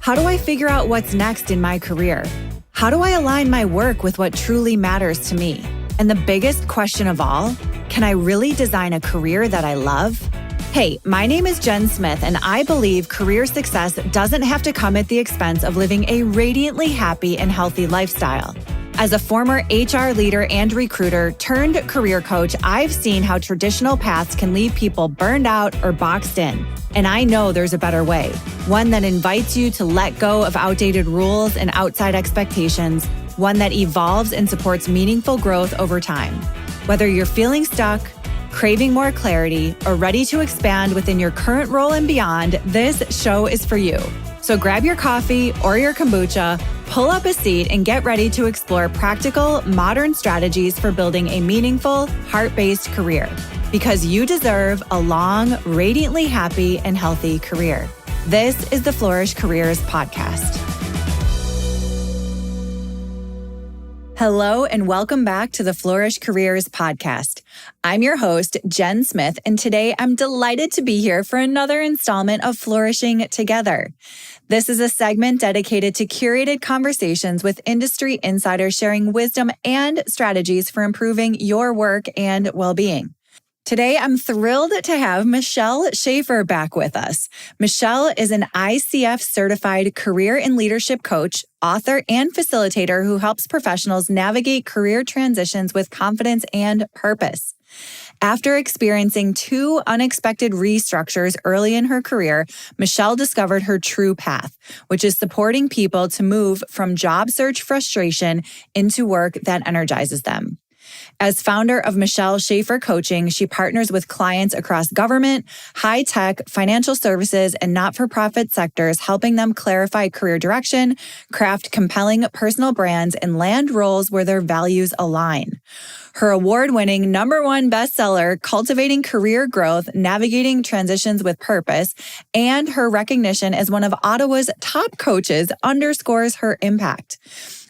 How do I figure out what's next in my career? How do I align my work with what truly matters to me? And the biggest question of all, can I really design a career that I love? Hey, my name is Jen Smith, and I believe career success doesn't have to come at the expense of living a radiantly happy and healthy lifestyle. As a former HR leader and recruiter turned career coach, I've seen how traditional paths can leave people burned out or boxed in. And I know there's a better way, one that invites you to let go of outdated rules and outside expectations, one that evolves and supports meaningful growth over time. Whether you're feeling stuck, craving more clarity, or ready to expand within your current role and beyond, this show is for you. So grab your coffee or your kombucha, pull up a seat, and get ready to explore practical, modern strategies for building a meaningful, heart-based career. Because you deserve a long, radiantly happy, and healthy career. This is the Flourish Careers Podcast. Hello, and welcome back to the Flourish Careers Podcast. I'm your host, Jen Smith, and today I'm delighted to be here for another installment of Flourishing Together. This is a segment dedicated to curated conversations with industry insiders sharing wisdom and strategies for improving your work and well-being. Today, I'm thrilled to have Michelle Schafer back with us. Michelle is an ICF certified career and leadership coach, author, and facilitator who helps professionals navigate career transitions with confidence and purpose. After experiencing two unexpected restructures early in her career, Michelle discovered her true path, which is supporting people to move from job search frustration into work that energizes them. As founder of Michelle Schafer Coaching, she partners with clients across government, high-tech, financial services, and not-for-profit sectors, helping them clarify career direction, craft compelling personal brands, and land roles where their values align. Her award-winning #1 bestseller, Cultivating Career Growth, Navigating Transitions with Purpose, and her recognition as one of Ottawa's top coaches underscores her impact.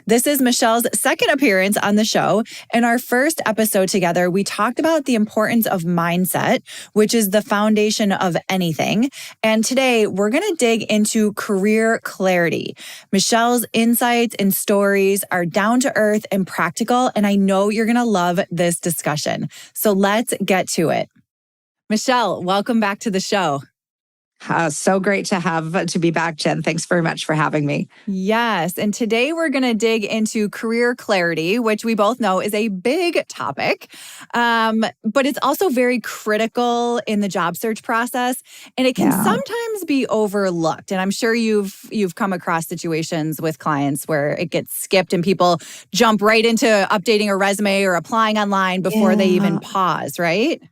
This is Michelle's second appearance on the show. In our first episode together, we talked about the importance of mindset, which is the foundation of anything. And today, we're going to dig into career clarity. Michelle's insights and stories are down to earth and practical, and I know you're going to love this discussion. So let's get to it. Michelle, welcome back to the show. So great to be back, Jen. Thanks very much for having me. Yes. And today we're going to dig into career clarity, which we both know is a big topic, but it's also very critical in the job search process. And it can sometimes be overlooked. And I'm sure you've come across situations with clients where it gets skipped and people jump right into updating a resume or applying online before they even pause, right?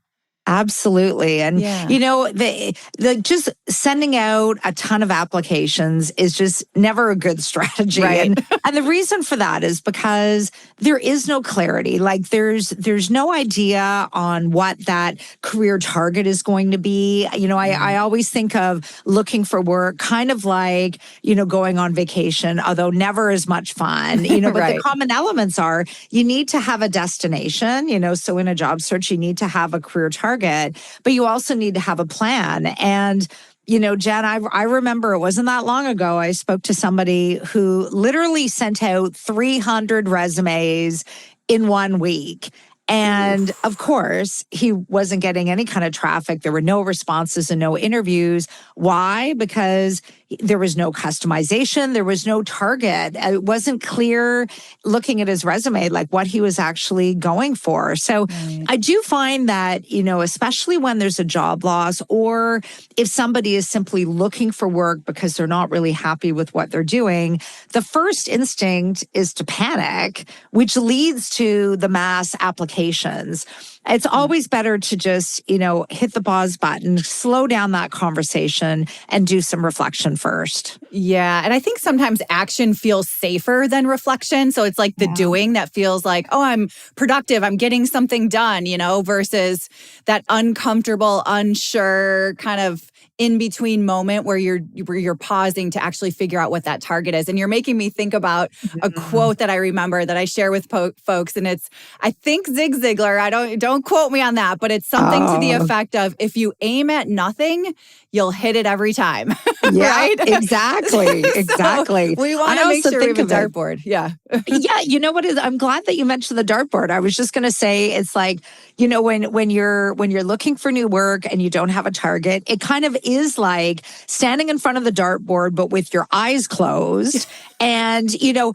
Absolutely. And, the just sending out a ton of applications is just never a good strategy. Right. And the reason for that is because there is no clarity. Like there's no idea on what that career target is going to be. I always think of looking for work kind of like, going on vacation, although never as much fun, but Right. The common elements are you need to have a destination, so in a job search, you need to have a career target. But you also need to have a plan. And, Jen, I remember it wasn't that long ago, I spoke to somebody who literally sent out 300 resumes in 1 week. And of course, he wasn't getting any kind of traffic. There were no responses and no interviews. Why? Because there was no customization. There was no target. It wasn't clear looking at his resume, like what he was actually going for. So I do find that, especially when there's a job loss or if somebody is simply looking for work because they're not really happy with what they're doing, the first instinct is to panic, which leads to the mass applications. It's always better to just, hit the pause button, slow down that conversation, and do some reflection first. Yeah. And I think sometimes action feels safer than reflection. So it's like the doing that feels like, oh, I'm productive, I'm getting something done, versus that uncomfortable, unsure kind of in-between moment where you're pausing to actually figure out what that target is. And you're making me think about a quote that I remember that I share with folks. And it's, I think Zig Ziglar, I don't don't quote me on that, but it's something to the effect of if you aim at nothing, you'll hit it every time. Yeah, right? Exactly. Exactly. So we want to make sure we have a dartboard. Yeah. Yeah, you know what is? I'm glad that you mentioned the dartboard. I was just going to say, it's like, when you're looking for new work and you don't have a target, it kind of is like standing in front of the dartboard, but with your eyes closed, and you're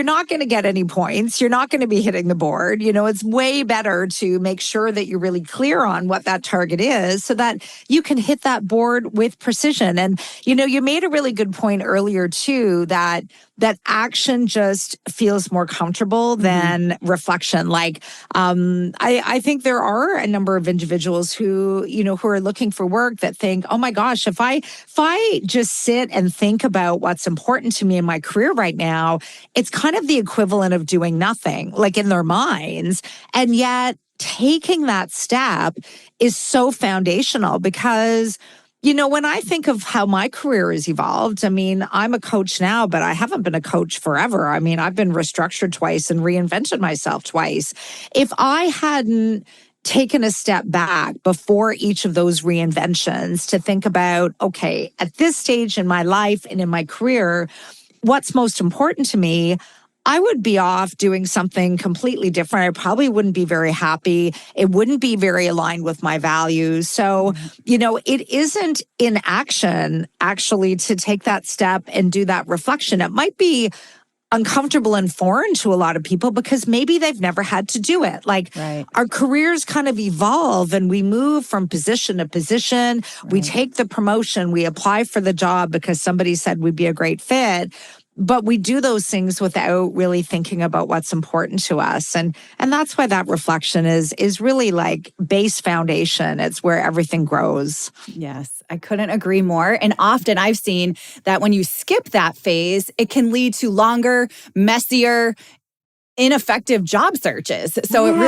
not going to get any points. You're not going to be hitting the board. It's way better to make sure that you're really clear on what that target is, so that you can hit that board with precision. And you made a really good point earlier too, that action just feels more comfortable than reflection. Like, I think there are a number of individuals who are looking for work that think, oh my gosh, if I just sit and think about what's important to me in my career right now, it's kind of the equivalent of doing nothing, like in their minds. And yet taking that step is so foundational, because when I think of how my career has evolved, I mean, I'm a coach now, but I haven't been a coach forever. I mean, I've been restructured twice and reinvented myself twice. If I hadn't taken a step back before each of those reinventions to think about, okay, at this stage in my life and in my career, what's most important to me, I would be off doing something completely different. I probably wouldn't be very happy. It wouldn't be very aligned with my values. So, it isn't in action actually to take that step and do that reflection. It might be uncomfortable and foreign to a lot of people because maybe they've never had to do it. Like, our careers kind of evolve and we move from position to position. Right. We take the promotion, we apply for the job because somebody said we'd be a great fit. But we do those things without really thinking about what's important to us. And that's why that reflection is really like base foundation. It's where everything grows. Yes, I couldn't agree more. And often I've seen that when you skip that phase, it can lead to longer, messier, ineffective job searches. So it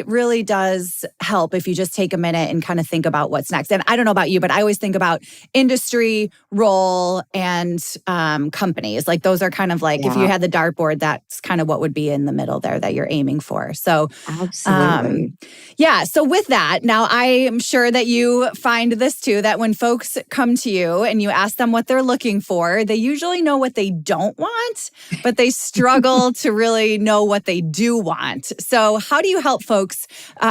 really does help if you just take a minute and kind of think about what's next. And I don't know about you, but I always think about industry, role, and companies. Like those are kind of like, if you had the dartboard, that's kind of what would be in the middle there that you're aiming for. So absolutely. So with that, now I am sure that you find this too, that when folks come to you and you ask them what they're looking for, they usually know what they don't want, but they struggle to really know what they do want. So how do you help folks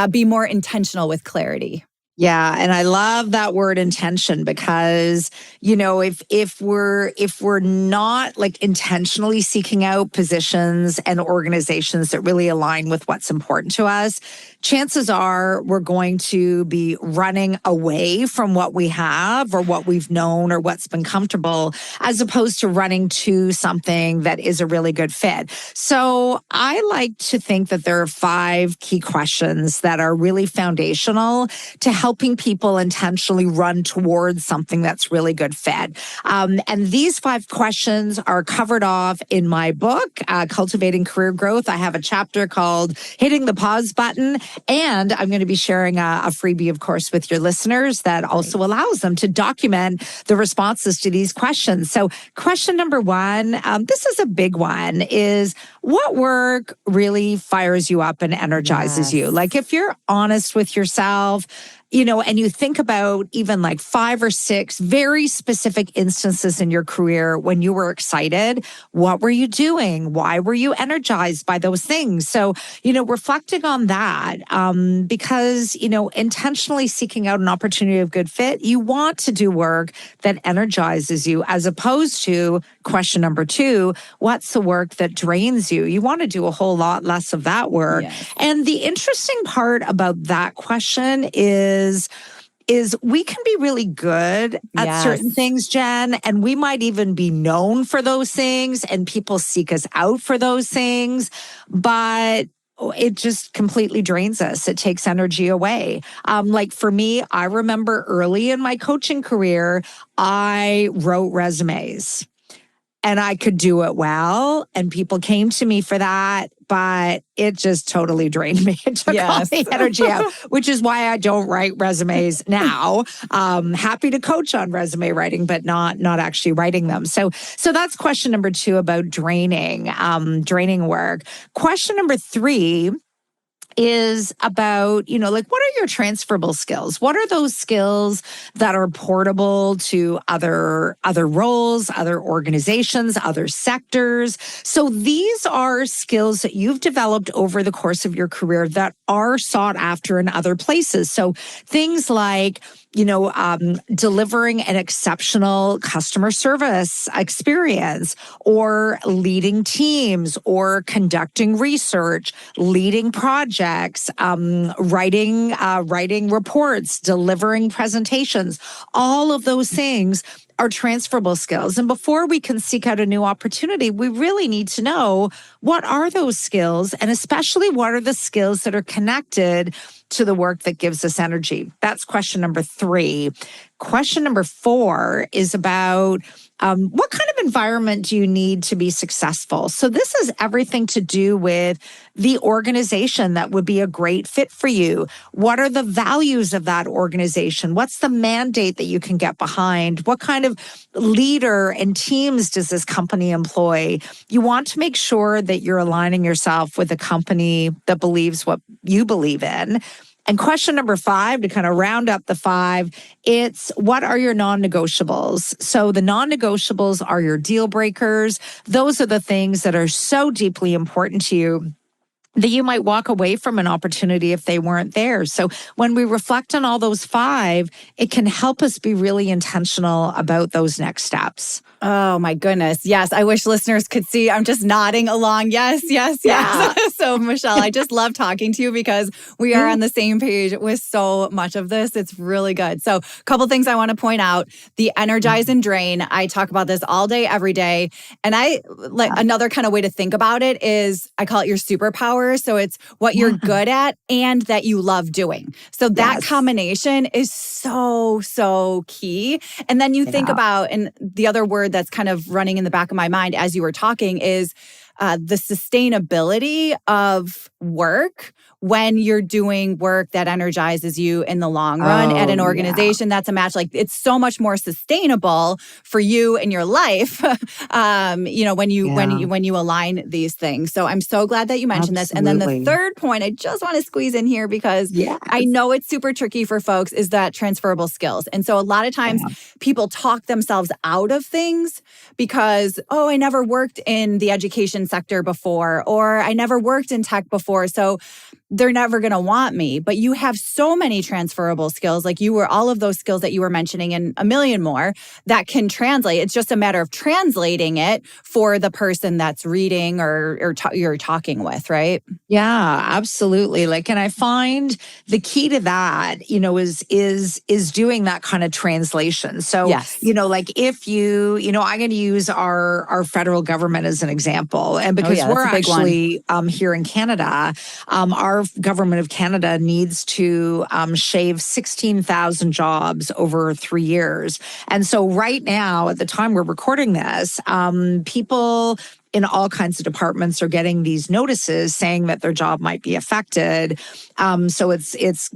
be more intentional with clarity? Yeah, and I love that word intention, because if we're not like intentionally seeking out positions and organizations that really align with what's important to us, chances are we're going to be running away from what we have or what we've known or what's been comfortable, as opposed to running to something that is a really good fit. So I like to think that there are 5 key questions that are really foundational to helping people intentionally run towards something that's really good fit. And these 5 questions are covered off in my book, Cultivating Career Growth. I have a chapter called Hitting the Pause Button. And I'm going to be sharing a freebie, of course, with your listeners that also allows them to document the responses to these questions. So question number 1, this is a big one, is what work really fires you up and energizes you? Like if you're honest with yourself, and you think about even like 5 or 6 very specific instances in your career when you were excited, what were you doing? Why were you energized by those things? So, reflecting on that, because, intentionally seeking out an opportunity of good fit, you want to do work that energizes you, as opposed to question number 2, what's the work that drains you? You want to do a whole lot less of that work. Yes. And the interesting part about that question is we can be really good at certain things, Jen, and we might even be known for those things and people seek us out for those things, but it just completely drains us. It takes energy away. Like for me, I remember early in my coaching career, I wrote resumes. And I could do it well, and people came to me for that, but it just totally drained me. It took all the energy out, which is why I don't write resumes now. Happy to coach on resume writing, but not actually writing them. So that's question number 2 about draining work. Question number 3 is about, like, what are your transferable skills? What are those skills that are portable to other roles, other organizations, other sectors? So these are skills that you've developed over the course of your career that are sought after in other places. So things like, delivering an exceptional customer service experience, or leading teams, or conducting research, leading projects, writing reports, delivering presentations. All of those things are transferable skills. And before we can seek out a new opportunity, we really need to know, what are those skills, and especially what are the skills that are connected to the work that gives us energy. That's question number 3. Question number 4 is about what kind of environment do you need to be successful? So this is everything to do with the organization that would be a great fit for you. What are the values of that organization? What's the mandate that you can get behind? What kind of leader and teams does this company employ? You want to make sure that you're aligning yourself with a company that believes what you believe in. And question number 5, to kind of round up the 5, it's, what are your non-negotiables? So the non-negotiables are your deal breakers. Those are the things that are so deeply important to you that you might walk away from an opportunity if they weren't there. So when we reflect on all those 5, it can help us be really intentional about those next steps. Oh my goodness. Yes. I wish listeners could see. I'm just nodding along. Yes, yes, yes. Yeah. So Michelle, I just love talking to you because we are on the same page with so much of this. It's really good. So a couple things I want to point out. The energize and drain. I talk about this all day, every day. And another kind of way to think about it is, I call it your superpower. So it's what you're good at and that you love doing. So that combination is so, so key. And then you think about, and the other word that's kind of running in the back of my mind as you were talking is the sustainability of work when you're doing work that energizes you in the long run at an organization that's a match. Like, it's so much more sustainable for you in your life, when you align these things. So I'm so glad that you mentioned this. And then the third point I just want to squeeze in here, because I know it's super tricky for folks, is that transferable skills. And so a lot of times people talk themselves out of things because, I never worked in the education sector before, or I never worked in tech before, so they're never going to want me. But you have so many transferable skills, like all of those skills that you were mentioning and a million more that can translate. It's just a matter of translating it for the person that's reading or you're talking with, right? Yeah, absolutely. And I find the key to that, is doing that kind of translation. So, if I'm going to use our federal government as an example, and because we're actually here in Canada, our government of Canada needs to shave 16,000 jobs over 3 years. And so right now, at the time we're recording this, people in all kinds of departments are getting these notices saying that their job might be affected. So it's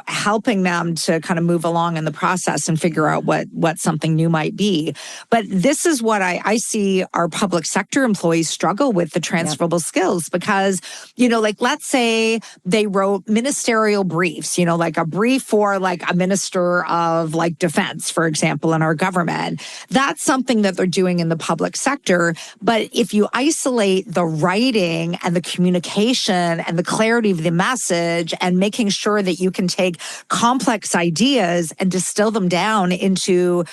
helping them to kind of move along in the process and figure out what something new might be. But this is what I see our public sector employees struggle with, the transferable skills, because, let's say they wrote ministerial briefs, like a brief for like a minister of like defense, for example, in our government. That's something that they're doing in the public sector. But if you isolate the writing and the communication and the clarity of the message and making sure that you can take complex ideas and distill them down into,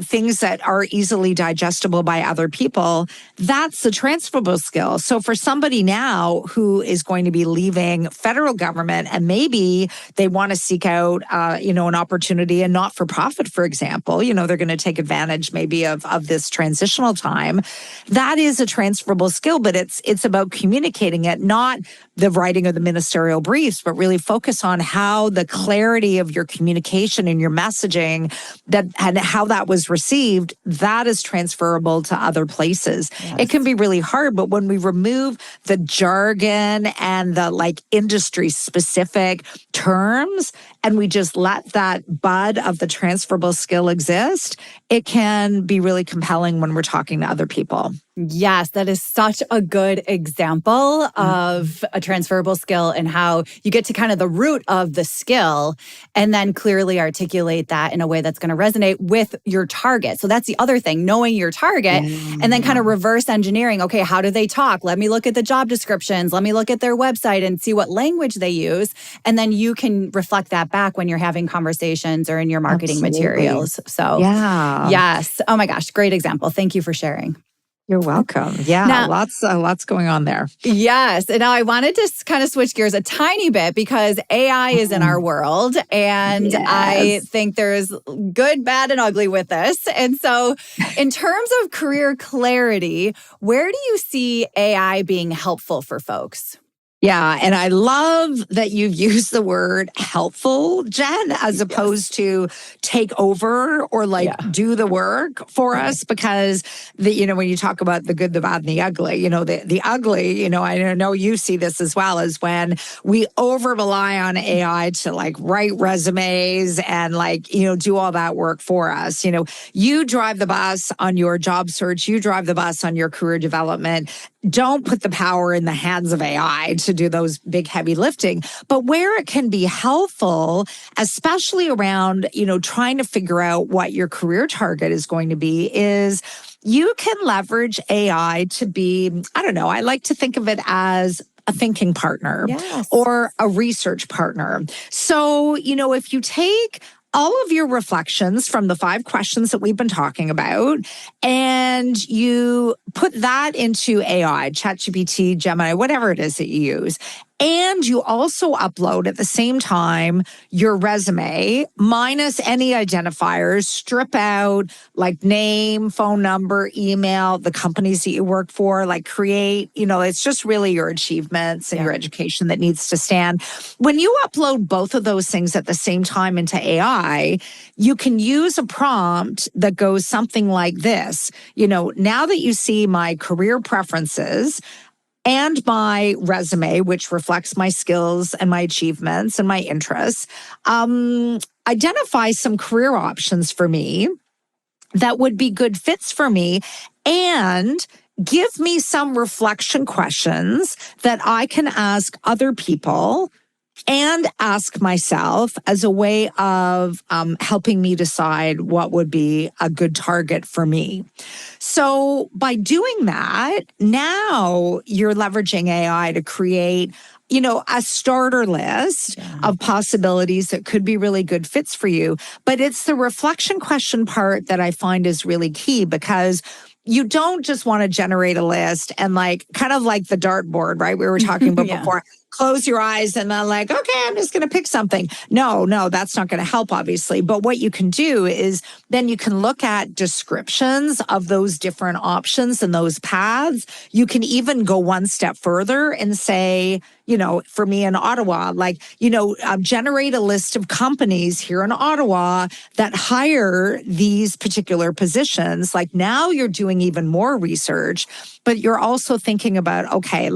things that are easily digestible by other people, that's the transferable skill. So for somebody now who is going to be leaving federal government and maybe they want to seek out, an opportunity in not-for-profit, for example, they're going to take advantage maybe of this transitional time. That is a transferable skill, but it's about communicating it, not the writing of the ministerial briefs, but really focus on how the clarity of your communication and your messaging and how that was received, that is transferable to other places. Yes. It can be really hard, but when we remove the jargon and the industry specific terms, and we just let that bud of the transferable skill exist, it can be really compelling when we're talking to other people. Yes, that is such a good example of a transferable skill and how you get to kind of the root of the skill and then clearly articulate that in a way that's going to resonate with your target. So that's the other thing, knowing your target and then kind of reverse engineering. Okay, how do they talk? Let me look at the job descriptions. Let me look at their website and see what language they use. And then you can reflect that back when you're having conversations or in your marketing materials. So yes. Oh my gosh, great example. Thank you for sharing. You're welcome. Yeah, Now, lots going on there. Yes. And now I wanted to kind of switch gears a tiny bit because AI is in our world. And I think there's good, bad, and ugly with this. And so in terms of career clarity, where do you see AI being helpful for folks? Yeah. And I love that you've used the word helpful, Jen, as opposed to take over or do the work for us. Because when you talk about the good, the bad, and the ugly, the ugly, I know you see this as well, is when we over rely on AI to write resumes and do all that work for us. You drive the bus on your job search, you drive the bus on your career development. Don't put the power in the hands of AI to do those big, heavy lifting. But where it can be helpful, especially around, trying to figure out what your career target is going to be, is you can leverage AI to be, I like to think of it as a thinking partner or a research partner. So, if you take all of your reflections from the 5 questions that we've been talking about, and you put that into AI, ChatGPT, Gemini, whatever it is that you use, and you also upload at the same time your resume minus any identifiers, strip out name, phone number, email, the companies that you work for, create, it's just really your achievements and your education that needs to stand. When you upload both of those things at the same time into AI, you can use a prompt that goes something like this. Now that you see my career preferences and my resume, which reflects my skills and my achievements and my interests, identify some career options for me that would be good fits for me, and give me some reflection questions that I can ask other people and ask myself as a way of helping me decide what would be a good target for me. So by doing that, now you're leveraging AI to create, a starter list of possibilities that could be really good fits for you. But it's the reflection question part that I find is really key, because you don't just want to generate a list and kind of like the dartboard, right? We were talking about before. Close your eyes and then okay, I'm just going to pick something. No, that's not going to help, obviously. But what you can do is then you can look at descriptions of those different options and those paths. You can even go one step further and say, for me in Ottawa, generate a list of companies here in Ottawa that hire these particular positions. Now you're doing even more research, but you're also thinking about, okay,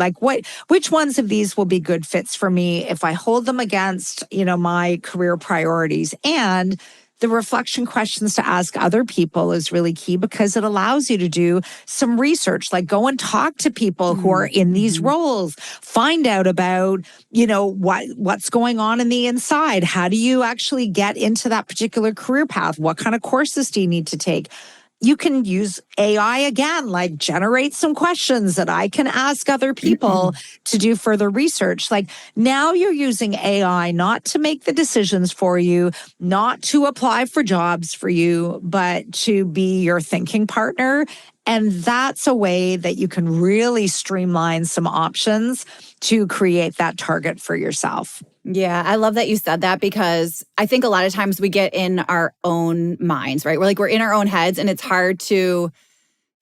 which ones of these will be good fits for me if I hold them against, my career priorities. And the reflection questions to ask other people is really key, because it allows you to do some research, go and talk to people who are in these roles, find out about, what's going on in the inside. How do you actually get into that particular career path? What kind of courses do you need to take? You can use AI again, generate some questions that I can ask other people to do further research. Now you're using AI not to make the decisions for you, not to apply for jobs for you, but to be your thinking partner. And that's a way that you can really streamline some options to create that target for yourself. Yeah, I love that you said that, because I think a lot of times we get in our own minds, right? We're in our own heads, and it's hard to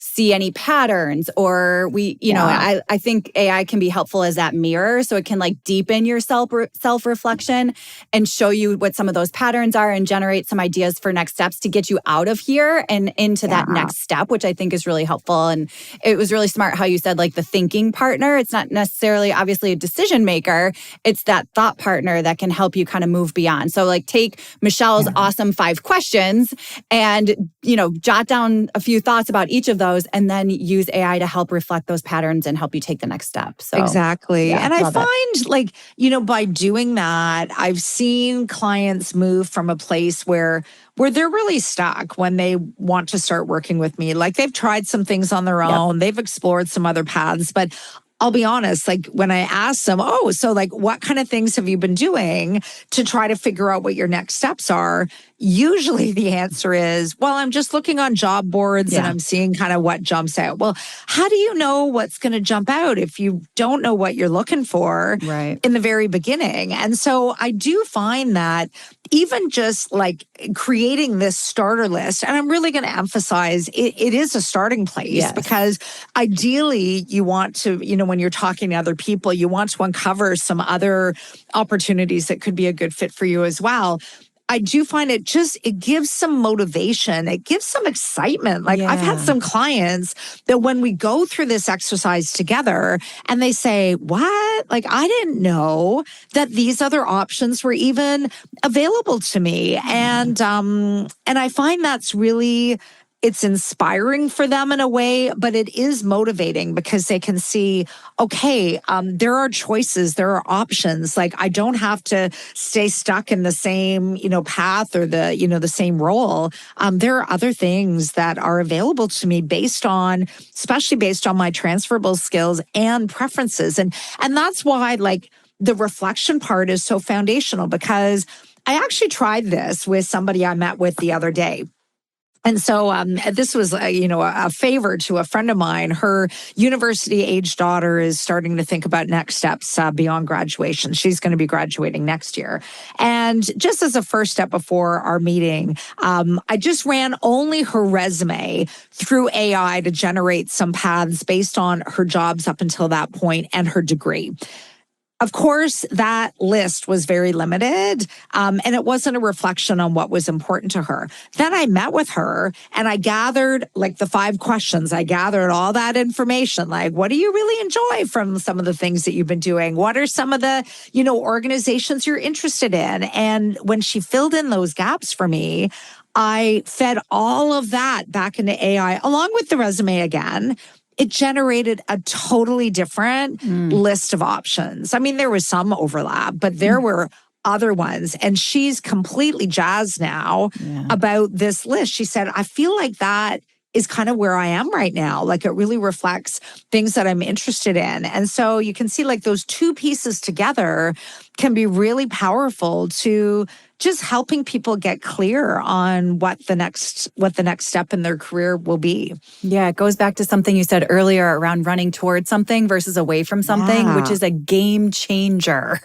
see any patterns, or I think AI can be helpful as that mirror. So it can deepen your self-reflection and show you what some of those patterns are and generate some ideas for next steps to get you out of here and into that next step, which I think is really helpful. And it was really smart how you said the thinking partner. It's not necessarily obviously a decision maker. It's that thought partner that can help you kind of move beyond. So take Michelle's awesome 5 questions and, jot down a few thoughts about each of those those and then use AI to help reflect those patterns and help you take the next step. So exactly. yeah, And I love it. find like, by doing that, I've seen clients move from a place where they're really stuck when they want to start working with me. Like they've tried some things on their own, they've explored some other paths, but I'll be honest, like when I ask them, oh, so like what kind of things have you been doing to try to figure out what your next steps are? Usually the answer is, well, I'm just looking on job boards and I'm seeing kind of what jumps out. Well, how do you know what's going to jump out if you don't know what you're looking for in the very beginning? And so I do find that even just like creating this starter list, and I'm really going to emphasize it is a starting place because ideally you want to, when you're talking to other people, you want to uncover some other opportunities that could be a good fit for you as well. I do find it gives some motivation. It gives some excitement. Like I've had some clients that when we go through this exercise together and they say, what? Like I didn't know that these other options were even available to me. And I find that's really, it's inspiring for them in a way, but it is motivating because they can see, okay, there are choices, there are options. Like I don't have to stay stuck in the same, path or the same role. There are other things that are available to me especially based on my transferable skills and preferences. And that's why like the reflection part is so foundational, because I actually tried this with somebody I met with the other day. And so this was, a favor to a friend of mine. Her university-age daughter is starting to think about next steps beyond graduation. She's going to be graduating next year. And just as a first step before our meeting, I just ran only her resume through AI to generate some paths based on her jobs up until that point and her degree. Of course, that list was very limited, and it wasn't a reflection on what was important to her. Then I met with her and I gathered like the 5 questions. I gathered all that information, like what do you really enjoy from some of the things that you've been doing? What are some of the, organizations you're interested in? And when she filled in those gaps for me, I fed all of that back into AI along with the resume again. It generated a totally different list of options. I mean, there was some overlap, but there were other ones. And she's completely jazzed now about this list. She said, I feel like that is kind of where I am right now. Like it really reflects things that I'm interested in. And so you can see like those 2 pieces together can be really powerful to just helping people get clear on what the next step in their career will be. Yeah, it goes back to something you said earlier around running towards something versus away from something, which is a game changer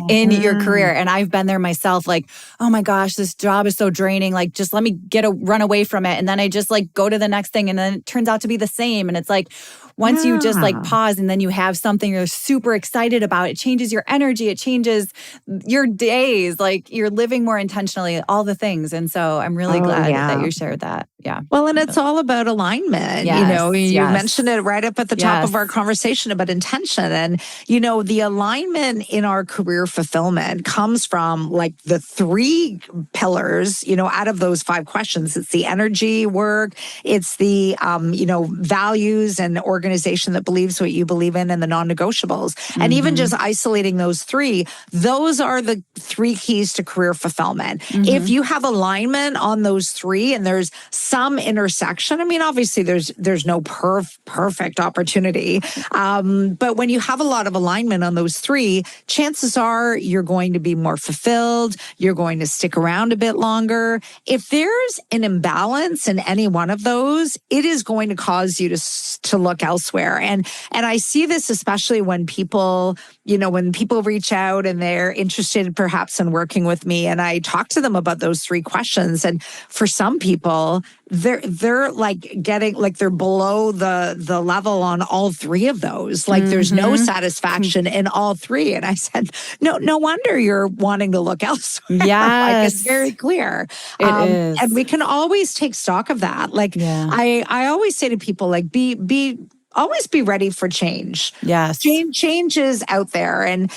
in your career. And I've been there myself, like, oh my gosh, this job is so draining. Like, just let me run away from it. And then I just like go to the next thing and then it turns out to be the same. And it's like, once you just like pause and then you have something you're super excited about, it changes your energy, it changes your days, like you're living more intentionally, all the things. And so I'm really glad that you shared that. Yeah. Well, and it's all about alignment. You mentioned it right up at the top of our conversation about intention. And, the alignment in our career fulfillment comes from like the 3 pillars, out of those 5 questions. It's the energy work, it's the, values and organization that believes what you believe in, and the non-negotiables. And even just isolating those 3, those are the 3 keys to career fulfillment. If you have alignment on those 3 and there's some intersection, I mean, obviously there's no perfect opportunity. But when you have a lot of alignment on those 3, chances are you're going to be more fulfilled. You're going to stick around a bit longer. If there's an imbalance in any one of those, it is going to cause you to look elsewhere. And I see this especially when people, when people reach out and they're interested perhaps in working with me, and I talk to them about those 3 questions. And for some people, they're like getting like they're below the level on all 3 of those. Like there's no satisfaction in all 3. And I said, no wonder you're wanting to look elsewhere. Yes. Like it's very clear. It is. And we can always take stock of that. Like I always say to people, like be always be ready for change. Yes. Change is out there. And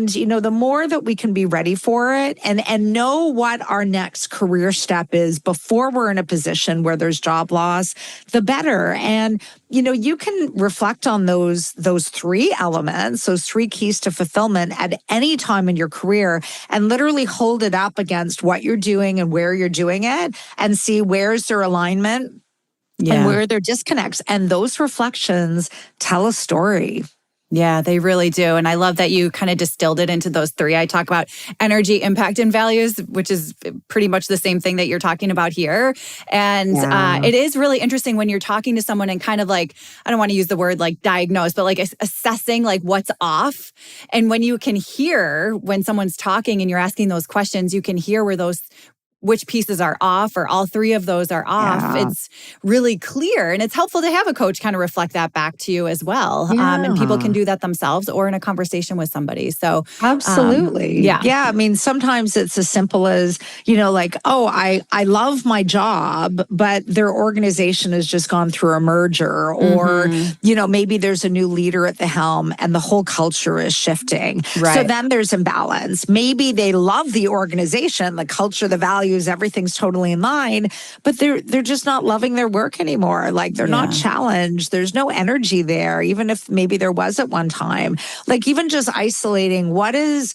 the more that we can be ready for it and know what our next career step is before we're in a position where there's job loss, the better. And you can reflect on those three elements, those three keys to fulfillment at any time in your career, and literally hold it up against what you're doing and where you're doing it, and see where's their alignment and where are their disconnects. And those reflections tell a story. Yeah, they really do. And I love that you kind of distilled it into those three. I talk about energy, impact, and values, which is pretty much the same thing that you're talking about here. And it is really interesting when you're talking to someone and kind of like, I don't want to use the word like diagnose, but like assessing like what's off. And when you can hear when someone's talking and you're asking those questions, you can hear which pieces are off or all three of those are off. Yeah. It's really clear. And it's helpful to have a coach kind of reflect that back to you as well. Yeah. And people can do that themselves or in a conversation with somebody. So absolutely. Yeah. I mean, sometimes it's as simple as, like, oh, I love my job, but their organization has just gone through a merger, or, maybe there's a new leader at the helm and the whole culture is shifting. Right. So then there's imbalance. Maybe they love the organization, the culture, the values, everything's totally in line, but they're just not loving their work anymore. Like they're not challenged. There's no energy there, even if maybe there was at one time. Like even just isolating what is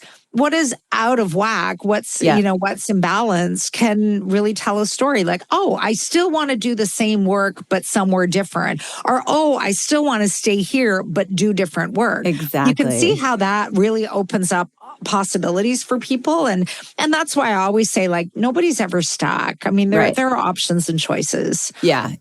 out of whack, what's imbalanced can really tell a story. Like, oh, I still want to do the same work, but somewhere different. Or, oh, I still want to stay here, but do different work. Exactly. You can see how that really opens up possibilities for people. And that's why I always say, like, nobody's ever stuck. I mean, there are options and choices. Yeah.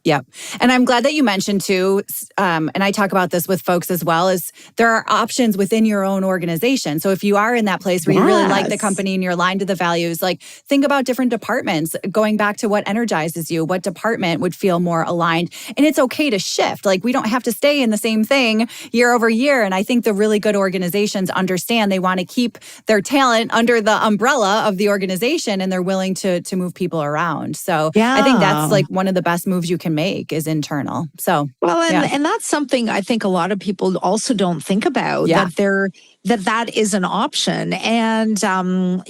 And I'm glad that you mentioned too, and I talk about this with folks as well, is there are options within your own organization. So if you are in that place where you really like the company and you're aligned to the values, like think about different departments, going back to what energizes you, what department would feel more aligned. And it's okay to shift. Like we don't have to stay in the same thing year over year. And I think the really good organizations understand they want to keep their talent under the umbrella of the organization, and they're willing to move people around. So I think that's like one of the best moves you can make is internal. So and that's something I think a lot of people also don't think about, that is an option. And I've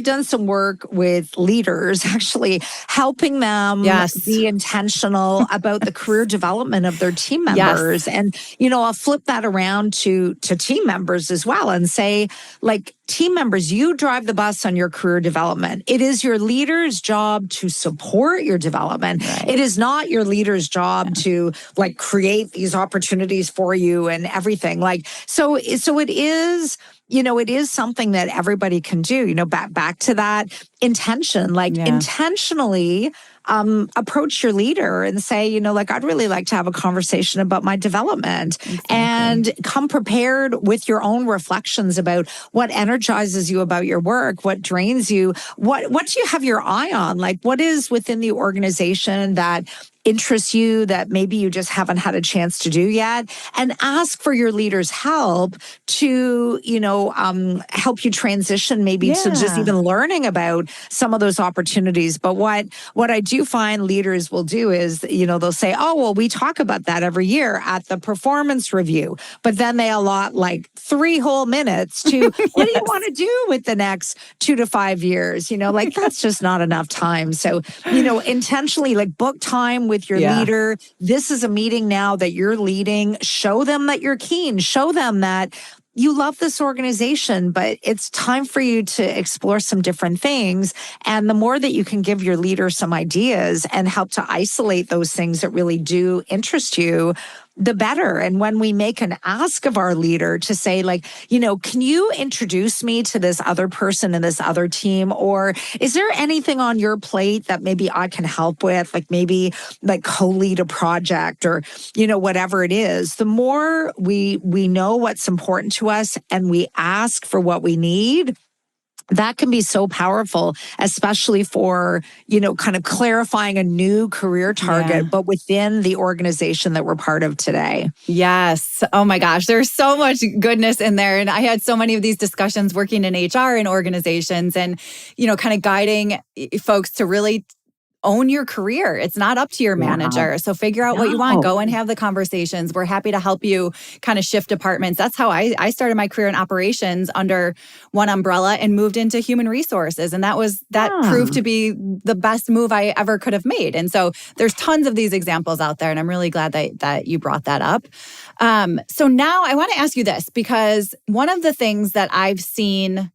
done some work with leaders, actually helping them be intentional about the career development of their team members. And I'll flip that around to team members as well and say, like, team members, you drive the bus on your career development. It is your leader's job to support your development. Right. It is not your leader's job to like create these opportunities for you and everything. Like, so it is, it is something that everybody can do, back to that intention, like intentionally approach your leader and say, like, I'd really like to have a conversation about my development. Exactly. And come prepared with your own reflections about what energizes you about your work, what drains you, what do you have your eye on? Like, what is within the organization that interests you that maybe you just haven't had a chance to do yet, and ask for your leader's help to, help you transition maybe to just even learning about some of those opportunities. But what I do find leaders will do is, they'll say, oh, well, we talk about that every year at the performance review, but then they allot like 3 whole minutes to what do you want to do with the next 2 to 5 years? Like that's just not enough time. So, intentionally like book time with your leader. This is a meeting now that you're leading. Show them that you're keen. Show them that you love this organization, but it's time for you to explore some different things. And the more that you can give your leader some ideas and help to isolate those things that really do interest you, the better. And when we make an ask of our leader to say, like, can you introduce me to this other person in this other team? Or is there anything on your plate that maybe I can help with? Like maybe like co-lead a project or, whatever it is. The more we know what's important to us and we ask for what we need, that can be so powerful, especially for, kind of clarifying a new career target, but within the organization that we're part of today. Yes. Oh my gosh. There's so much goodness in there. And I had so many of these discussions working in HR and organizations and, kind of guiding folks to really own your career. It's not up to your manager. So figure out what you want. Go and have the conversations. We're happy to help you kind of shift departments. That's how I started my career in operations under one umbrella and moved into human resources. And that proved to be the best move I ever could have made. And so there's tons of these examples out there. And I'm really glad that you brought that up. So now I want to ask you this, because one of the things that I've seen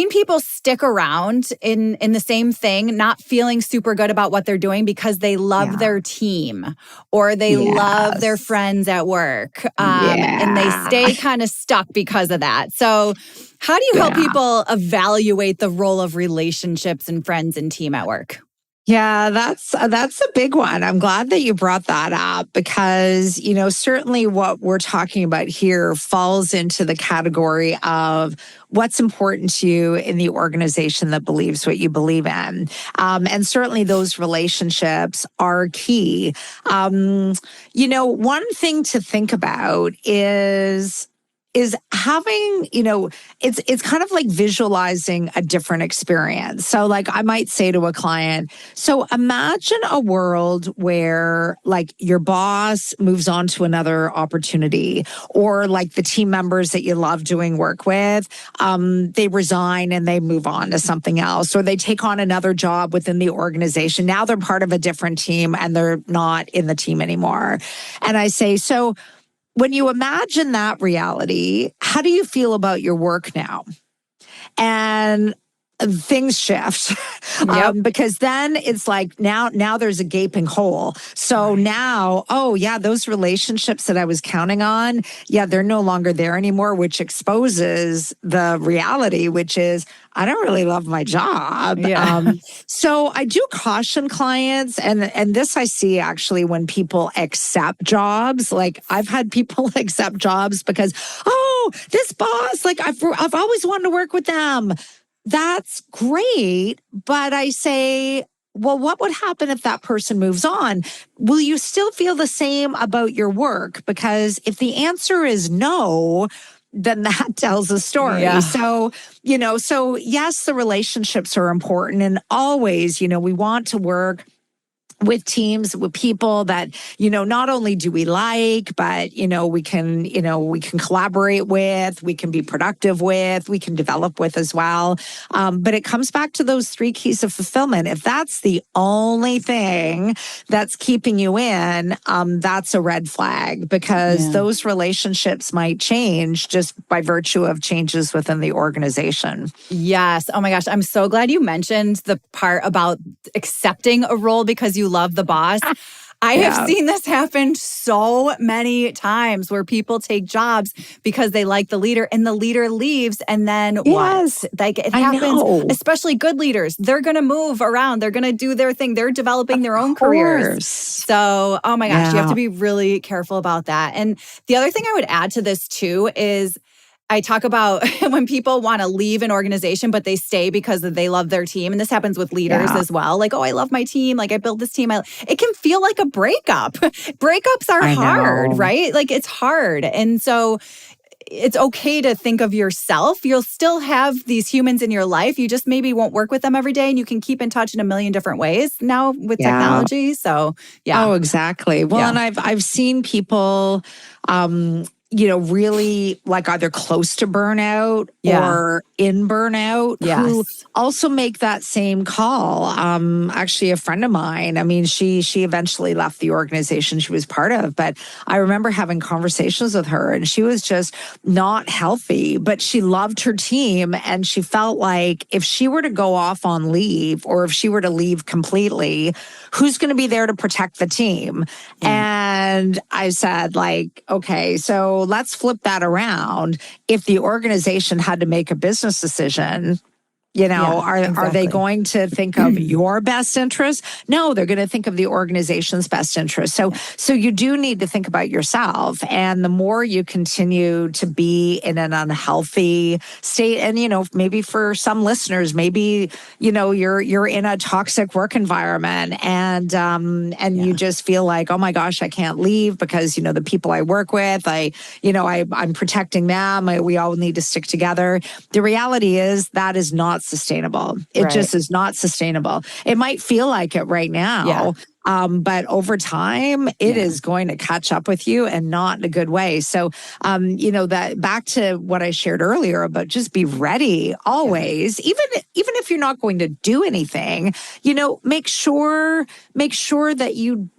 people stick around in the same thing, not feeling super good about what they're doing because they love their team or they love their friends at work. And they stay kind of stuck because of that. So how do you help people evaluate the role of relationships and friends and team at work? Yeah, that's a big one. I'm glad that you brought that up because, certainly what we're talking about here falls into the category of what's important to you in the organization that believes what you believe in. And certainly those relationships are key. One thing to think about is having, it's kind of like visualizing a different experience. So like I might say to a client, so imagine a world where like your boss moves on to another opportunity, or like the team members that you love doing work with, they resign and they move on to something else, or they take on another job within the organization. Now they're part of a different team and they're not in the team anymore. And I say, so when you imagine that reality, how do you feel about your work now? And things shift because then it's like now there's a gaping hole. So now, those relationships that I was counting on, they're no longer there anymore, which exposes the reality, which is I don't really love my job. So I do caution clients, and this I see actually when people accept jobs. Like I've had people accept jobs because, this boss, like I've always wanted to work with them. That's great. But I say, well, what would happen if that person moves on? Will you still feel the same about your work? Because if the answer is no, then that tells a story. Yeah. So yes, the relationships are important. And always, we want to work with teams, with people that, not only do we like, but, we can collaborate with, we can be productive with, we can develop with as well. But it comes back to those 3 keys of fulfillment. If that's the only thing that's keeping you in, that's a red flag because those relationships might change just by virtue of changes within the organization. Yes. Oh my gosh. I'm so glad you mentioned the part about accepting a role because you love the boss. I have seen this happen so many times where people take jobs because they like the leader and the leader leaves and then what? Like it happens, especially good leaders. They're going to move around. They're going to do their thing. They're developing their own careers. So, oh my gosh, you have to be really careful about that. And the other thing I would add to this too is I talk about when people want to leave an organization, but they stay because they love their team. And this happens with leaders as well. Like, I love my team. Like, I built this team. It can feel like a breakup. Breakups are hard, right? Like, it's hard. And so it's okay to think of yourself. You'll still have these humans in your life. You just maybe won't work with them every day. And you can keep in touch in a million different ways now with technology. So, Oh, exactly. Well, and I've seen people really like either close to burnout or in burnout who also make that same call. Actually, a friend of mine, I mean, she eventually left the organization she was part of, but I remember having conversations with her and she was just not healthy, but she loved her team. And she felt like if she were to go off on leave or if she were to leave completely, who's going to be there to protect the team? And I said, like, okay, so let's flip that around. If the organization had to make a business decision, are they going to think of your best interest? No, they're going to think of the organization's best interest. So you do need to think about yourself. And the more you continue to be in an unhealthy state, and maybe for some listeners, maybe you're in a toxic work environment, and you just feel like, oh my gosh, I can't leave because the people I work with, I'm protecting them. We all need to stick together. The reality is that is not not sustainable. It Right. just is not sustainable. It might feel like it right now. But over time, it is going to catch up with you and not in a good way. So, that back to what I shared earlier about just be ready always, even if you're not going to do anything, make sure that you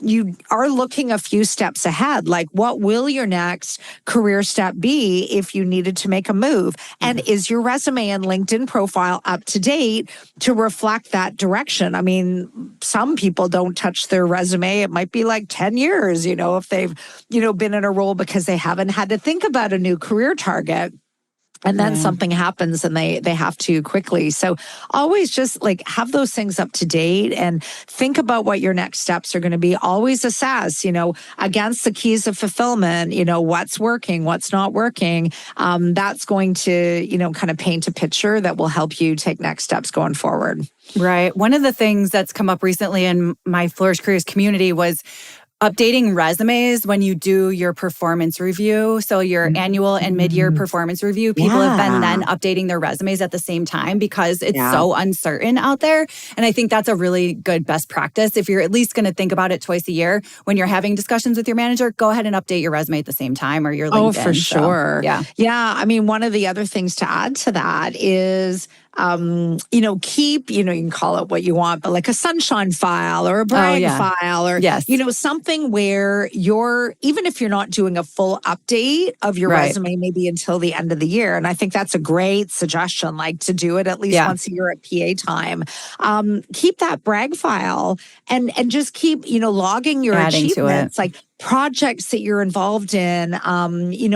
are looking a few steps ahead. Like, what will your next career step be if you needed to make a move? And is your resume and LinkedIn profile up to date to reflect that direction? I mean, some people don't touch their resume. It might be like 10 years, if they've, been in a role because they haven't had to think about a new career target. And then something happens and they have to quickly. So always just like have those things up to date and think about what your next steps are going to be. Always assess, against the keys of fulfillment, what's working, what's not working. That's going to, kind of paint a picture that will help you take next steps going forward. Right. One of the things that's come up recently in my Flourish Careers community was updating resumes when you do your performance review. So your annual and mid-year performance review, people have been then updating their resumes at the same time because it's so uncertain out there. And I think that's a really good best practice. If you're at least going to think about it twice a year, when you're having discussions with your manager, go ahead and update your resume at the same time or your LinkedIn. Oh, for sure. So, yeah. I mean, one of the other things to add to that is keep, you can call it what you want, but like a sunshine file or a brag file or, something where even if you're not doing a full update of your resume, maybe until the end of the year. And I think that's a great suggestion, like to do it at least once a year at PA time. Keep that brag file and just keep, logging your achievements. Like projects that you're involved in,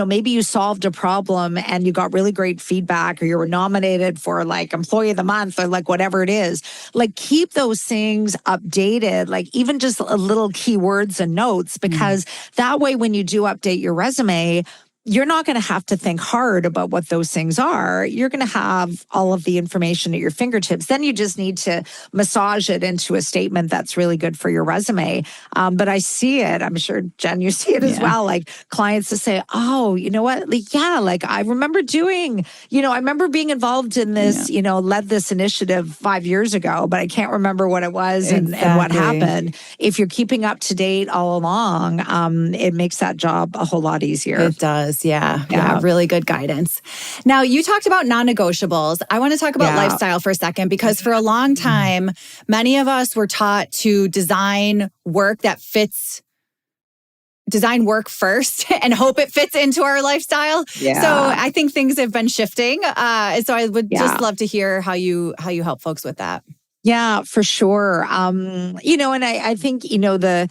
maybe you solved a problem and you got really great feedback or you were nominated for like employee of the month or like whatever it is. Like keep those things updated, like even just a little keywords and notes, because that way when you do update your resume, you're not going to have to think hard about what those things are. You're going to have all of the information at your fingertips. Then you just need to massage it into a statement that's really good for your resume. But I see it. I'm sure, Jen, you see it as well. Like clients to say, oh, you know what? Like I remember doing, I remember being involved in this, led this initiative 5 years ago, but I can't remember what it was and what happened. If you're keeping up to date all along, it makes that job a whole lot easier. It does. Yeah. Really good guidance. Now, you talked about non-negotiables. I want to talk about lifestyle for a second, because for a long time, many of us were taught to design work first and hope it fits into our lifestyle. Yeah. So I think things have been shifting. So I would just love to hear how you help folks with that. Yeah, for sure. And I think, the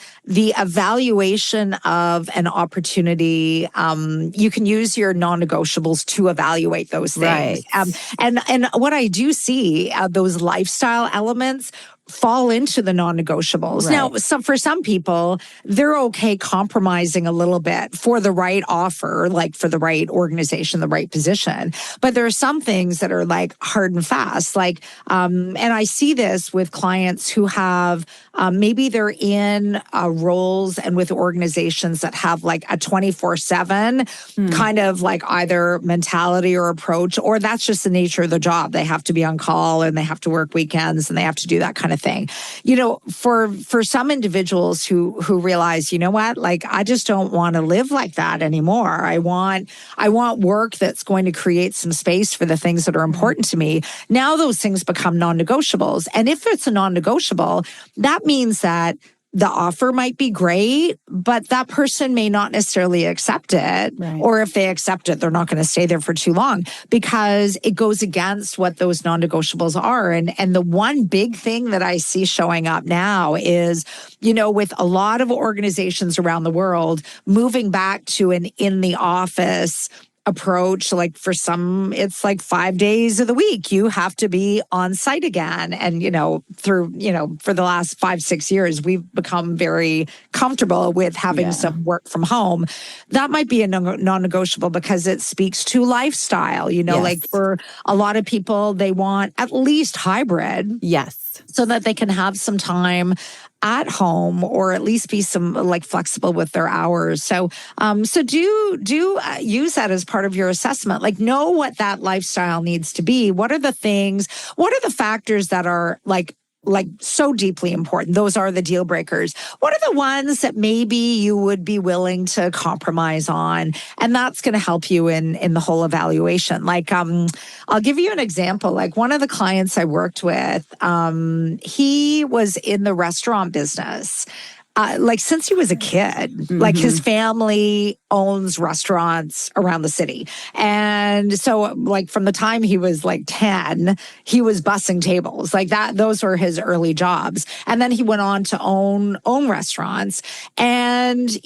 evaluation of an opportunity, you can use your non-negotiables to evaluate those things. Right. And what I do see, those lifestyle elements fall into the non-negotiables. Right. Now, for some people, they're okay compromising a little bit for the right offer, like for the right organization, the right position. But there are some things that are like hard and fast. Like, and I see this with clients who have, maybe they're in roles and with organizations that have like a 24/7 kind of like either mentality or approach, or that's just the nature of the job. They have to be on call and they have to work weekends and they have to do that kind of thing. For some individuals who realize, you know what, like I just don't want to live like that anymore. I want work that's going to create some space for the things that are important to me. Now those things become non-negotiables. And if it's a non-negotiable, that means that the offer might be great, but that person may not necessarily accept it. Right. Or if they accept it, they're not going to stay there for too long because it goes against what those non-negotiables are. And the one big thing that I see showing up now is, with a lot of organizations around the world moving back to an in the office approach. Like for some, it's like 5 days of the week. You have to be on site again. And, for the last 5-6 years, we've become very comfortable with having some work from home. That might be a non-negotiable because it speaks to lifestyle, like for a lot of people, they want at least hybrid. Yes. So that they can have some time at home, or at least be some like flexible with their hours. So, do use that as part of your assessment. Like, know what that lifestyle needs to be. What are the things? What are the factors that are like so deeply important? Those are the deal breakers. What are the ones that maybe you would be willing to compromise on? And that's going to help you in the whole evaluation. Like, I'll give you an example. Like, one of the clients I worked with, he was in the restaurant business. Like, since he was a kid, like his family owns restaurants around the city. And so like from the time he was like 10, he was bussing tables like that. Those were his early jobs. And then he went on to own restaurants. And,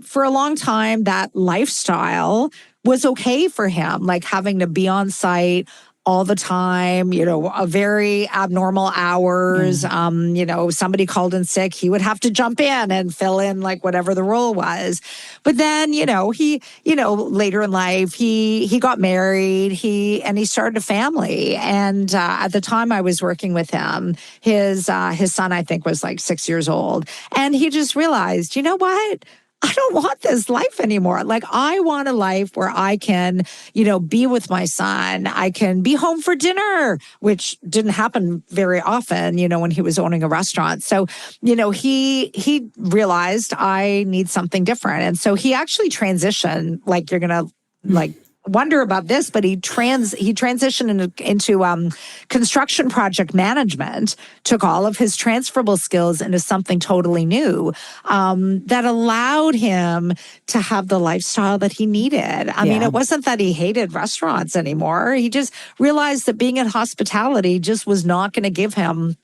for a long time, that lifestyle was okay for him, like having to be on site all the time, a very abnormal hours. Somebody called in sick, he would have to jump in and fill in like whatever the role was. But then, he, later in life, he got married, he started a family. And at the time I was working with him, his son, I think, was like 6 years old. And he just realized, you know what? I don't want this life anymore. Like, I want a life where I can, be with my son. I can be home for dinner, which didn't happen very often, when he was owning a restaurant. So, he realized I need something different. And so he actually transitioned, like, you're going to wonder about this, but he transitioned into construction project management, took all of his transferable skills into something totally new that allowed him to have the lifestyle that he needed. I mean, it wasn't that he hated restaurants anymore. He just realized that being in hospitality just was not going to give him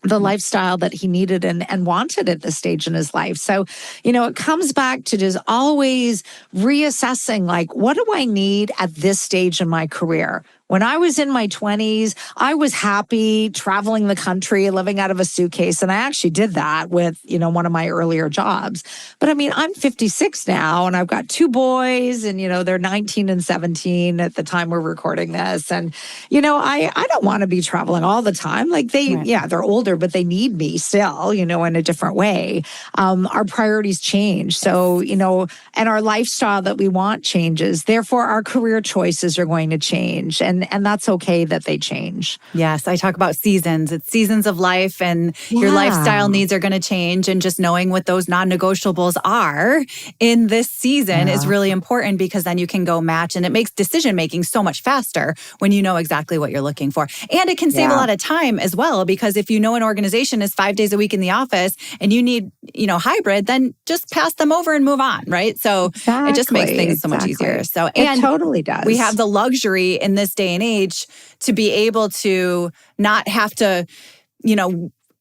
the lifestyle that he needed and wanted at this stage in his life. So, it comes back to just always reassessing, like, what do I need at this stage in my career? When I was in my 20s, I was happy traveling the country, living out of a suitcase. And I actually did that with, one of my earlier jobs. But I mean, I'm 56 now and I've got two boys and, they're 19 and 17 at the time we're recording this. And, I don't want to be traveling all the time. Like they're older, but they need me still, in a different way. Our priorities change. So, and our lifestyle that we want changes. Therefore, our career choices are going to change. And that's okay that they change. Yes, I talk about seasons. It's seasons of life, and your lifestyle needs are going to change. And just knowing what those non-negotiables are in this season is really important, because then you can go match, and it makes decision-making so much faster when you know exactly what you're looking for. And it can save a lot of time as well, because if you know an organization is 5 days a week in the office and you need, hybrid, then just pass them over and move on, right? So it just makes things so much easier. So it totally does. We have the luxury in this day and age to be able to not have to,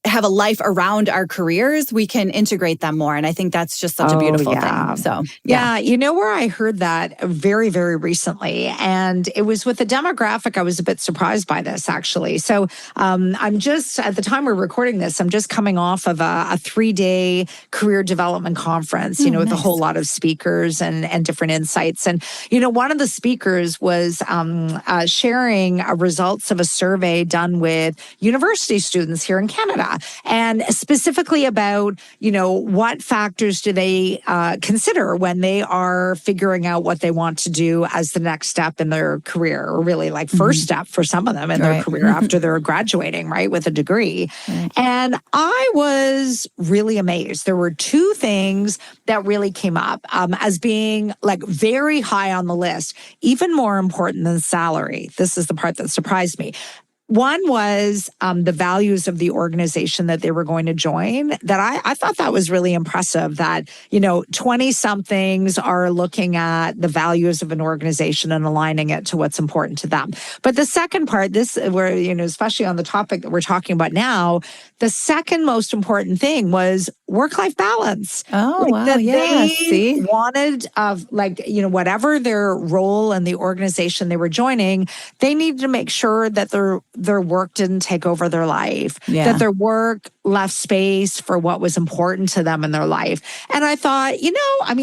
have a life around our careers. We can integrate them more. And I think that's just such a beautiful thing. So, where I heard that very, very recently, and it was with a demographic. I was a bit surprised by this, actually. So I'm just, at the time we're recording this, I'm just coming off of a 3-day career development conference, with a whole lot of speakers and different insights. And, one of the speakers was sharing results of a survey done with university students here in Canada. And specifically about, what factors do they consider when they are figuring out what they want to do as the next step in their career, or really like first step for some of them in their career after they're graduating, right, with a degree. And I was really amazed. There were two things that really came up as being like very high on the list, even more important than salary. This is the part that surprised me. One was the values of the organization that they were going to join. That I thought that was really impressive, that, 20-somethings are looking at the values of an organization and aligning it to what's important to them. But the second part, where, especially on the topic that we're talking about now, the second most important thing was work-life balance. Oh, wow. They wanted, whatever their role in the organization they were joining, they needed to make sure that their work didn't take over their life, that their work left space for what was important to them in their life. And I thought,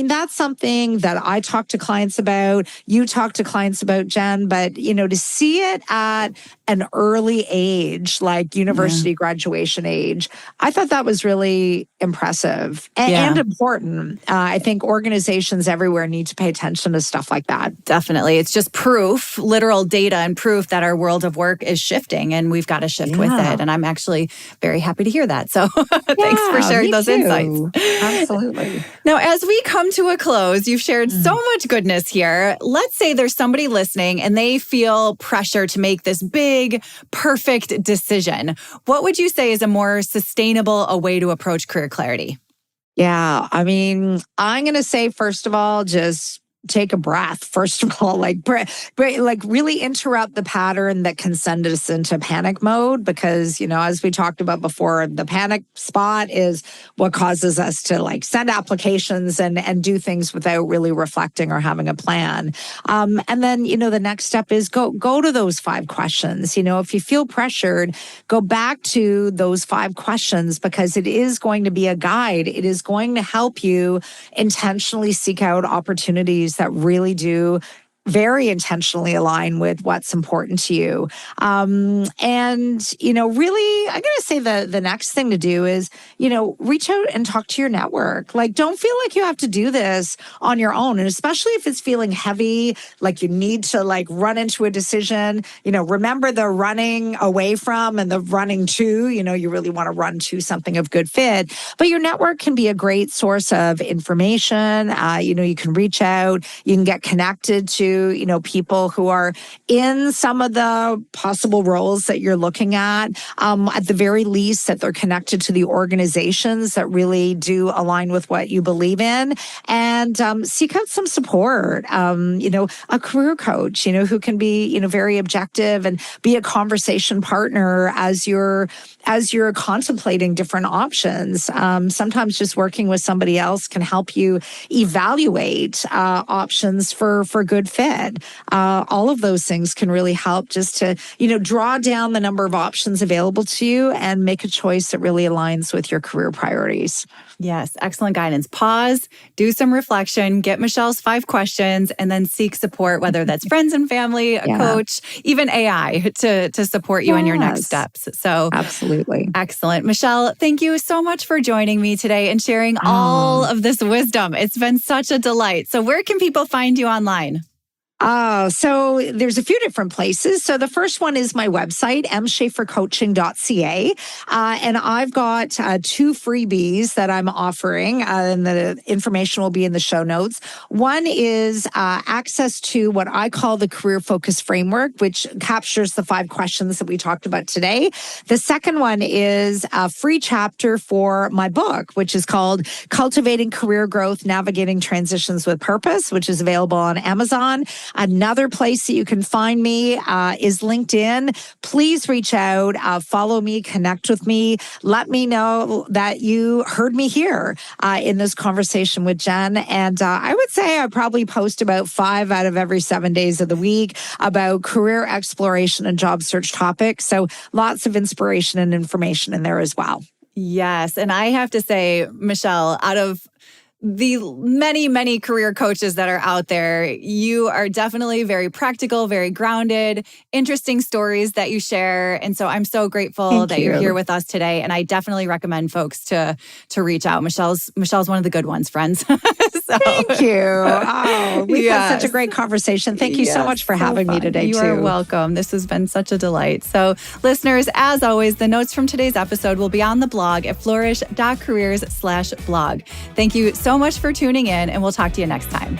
that's something that I talk to clients about, you talk to clients about, Jen, but, to see it at an early age, like university graduation age. I thought that was really impressive and important. I think organizations everywhere need to pay attention to stuff like that. Definitely. It's just proof, literal data and proof that our world of work is shifting and we've got to shift with it. And I'm actually very happy to hear that. So thanks for sharing those insights. Absolutely. Now, as we come to a close, you've shared so much goodness here. Let's say there's somebody listening and they feel pressure to make this big, perfect decision. What would you say is a more sustainable way to approach career clarity? Yeah. I mean, I'm going to say, first of all, just take a breath. First of all, like really interrupt the pattern that can send us into panic mode, because, as we talked about before, the panic spot is what causes us to like send applications and do things without really reflecting or having a plan. And then, the next step is go to those 5 questions. If you feel pressured, go back to those 5 questions, because it is going to be a guide. It is going to help you intentionally seek out opportunities that really do very intentionally align with what's important to you. Really, I'm going to say the next thing to do is, reach out and talk to your network. Like, don't feel like you have to do this on your own. And especially if it's feeling heavy, like you need to like run into a decision, remember the running away from and the running to, you really want to run to something of good fit. But your network can be a great source of information. You can reach out, you can get connected to people who are in some of the possible roles that you're looking at the very least, that they're connected to the organizations that really do align with what you believe in, and seek out some support. A career coach, who can be, very objective and be a conversation partner as you're contemplating different options. Sometimes just working with somebody else can help you evaluate options for good fit. All of those things can really help just to, draw down the number of options available to you and make a choice that really aligns with your career priorities. Yes, excellent guidance. Pause, do some reflection, get Michelle's 5 questions, and then seek support, whether that's friends and family, a coach, even AI to support you in your next steps. So absolutely. Excellent. Michelle, thank you so much for joining me today and sharing all of this wisdom. It's been such a delight. So where can people find you online? So there's a few different places. So the first one is my website, mschafercoaching.ca. And I've got 2 freebies that I'm offering, and the information will be in the show notes. One is access to what I call the Career Focus Framework, which captures the 5 questions that we talked about today. The second one is a free chapter for my book, which is called Cultivating Career Growth, Navigating Transitions with Purpose, which is available on Amazon. Another place that you can find me is LinkedIn. Please reach out, follow me, connect with me. Let me know that you heard me here in this conversation with Jen. And I would say I probably post about 5 out of every 7 days of the week about career exploration and job search topics. So lots of inspiration and information in there as well. Yes. And I have to say, Michelle, out of the many, many career coaches that are out there, you are definitely very practical, very grounded, interesting stories that you share. And so I'm so grateful that you're here with us today. And I definitely recommend folks to reach out. Michelle's one of the good ones, friends. Thank you. Oh, we've had such a great conversation. Thank you so much for having me today, You are welcome. This has been such a delight. So listeners, as always, the notes from today's episode will be on the blog at flourish.careers/blog. Thank you so much for tuning in, and we'll talk to you next time.